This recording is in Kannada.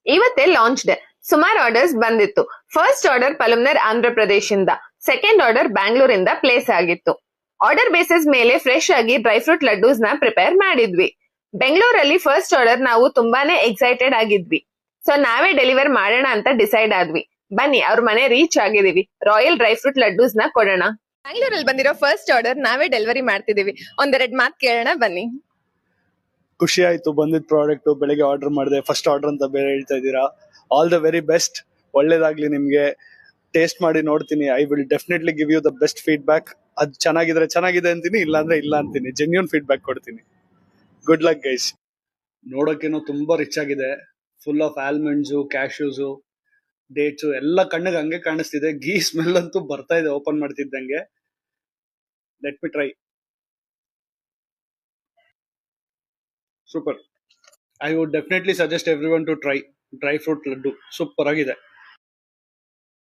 ಇವತ್ತೇ ಲಾಂಚ್ ಡೇ. ಸುಮಾರು ಆರ್ಡರ್ಸ್ ಬಂದಿತ್ತು. ಫಸ್ಟ್ ಆರ್ಡರ್ ಪಲಮ್ನರ್ ಆಂಧ್ರ ಪ್ರದೇಶಿಂದ, ಸೆಕೆಂಡ್ ಆರ್ಡರ್ ಬ್ಯಾಂಗ್ಳೂರಿಂದ ಪ್ಲೇಸ್ ಆಗಿತ್ತು. ಆರ್ಡರ್ ಬೇಸಿಸ್ ಮೇಲೆ ಫ್ರೆಶ್ ಆಗಿ ಡ್ರೈ ಫ್ರೂಟ್ ಲಡ್ಡೂಸ್ ನ ಪ್ರಿಪೇರ್ ಮಾಡಿದ್ವಿ. ಬೆಂಗಳೂರಲ್ಲಿ ಫಸ್ಟ್ ಆರ್ಡರ್ ನಾವು ತುಂಬಾನೇ ಎಕ್ಸೈಟೆಡ್ ಆಗಿದ್ವಿ. ಸೊ ನಾವೇ ಡೆಲಿವರ್ ಮಾಡೋಣ ಅಂತ ಡಿಸೈಡ್ ಆದ್ವಿ. ಬನ್ನಿ ಅವ್ರ ಮನೆ ರೀಚ್ ಆಗಿದೀವಿ. ರಾಯಲ್ ಡ್ರೈ ಫ್ರೂಟ್ ಲಡ್ಡೂಸ್ ನ ಕೊಡೋಣ. ಬ್ಯಾಂಗ್ಳೂರಲ್ಲಿ ಬಂದಿರೋ ಫಸ್ಟ್ ಆರ್ಡರ್ ನಾವೇ ಡೆಲಿವರಿ ಮಾಡ್ತಿದೀವಿ. ಒಂದೆರಡು ಮಾತು ಕೇಳೋಣ ಬನ್ನಿ. ಖುಷಿ ಆಯ್ತು ಬಂದಿದ್ ಪ್ರಾಡಕ್ಟ್. ಬೆಳಿಗ್ಗೆ ಆರ್ಡರ್ ಮಾಡಿದೆ, ಫಸ್ಟ್ ಆರ್ಡರ್ ಅಂತ ಬೇರೆ ಹೇಳ್ತಾ ಇದ್ದೀರಾ. ಆಲ್ ದ ವೆರಿ ಬೆಸ್ಟ್, ಒಳ್ಳೇದಾಗ್ಲಿ ನಿಮ್ಗೆ. ಟೇಸ್ಟ್ ಮಾಡಿ ನೋಡ್ತೀನಿ. I will definitely give you the best feedback. ಅದ್ ಚೆನ್ನಾಗಿದ್ರೆ ಚೆನ್ನಾಗಿದೆ ಅಂತೀನಿ, ಇಲ್ಲ ಅಂದ್ರೆ ಇಲ್ಲ ಅಂತೀನಿ. ಜೆನ್ಯೂನ್ ಫೀಡ್ಬ್ಯಾಕ್ ಕೊಡ್ತೀನಿ. Good luck guys. ನೋಡೋಕೇನೋ ತುಂಬಾ ರಿಚ್ ಆಗಿದೆ. Full of almonds, cashews, dates ಎಲ್ಲ ಕಣ್ಣಿಗೆ ಹಂಗೆ ಕಾಣಿಸ್ತಿದೆ. ಗೀ ಸ್ಮೆಲ್ ಅಂತೂ ಬರ್ತಾ ಇದೆ ಓಪನ್ ಮಾಡ್ತಿದ್ದಂಗೆ. Let me try. Super. I would definitely suggest everyone to try dry fruit laddu. Super ಆಗಿದೆ.